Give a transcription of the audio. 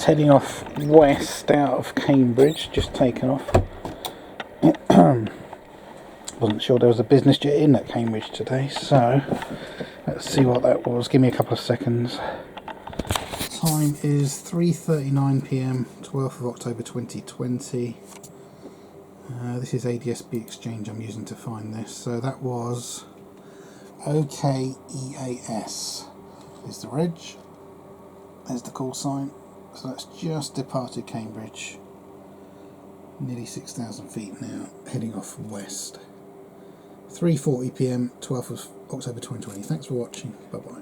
that's heading off west out of Cambridge, just taken off. Wasn't sure there was a business jet in at Cambridge today, so let's see what that was. Give me a couple of seconds. Time is 3:39 PM, 12th of October 2020. This is ADS-B exchange I'm using to find this. So that was OK EAS is the reg. There's the call sign. So that's just departed Cambridge. Nearly 6,000 feet now, heading off west. 3:40 PM, 12th of October 2020. Thanks for watching. Bye bye.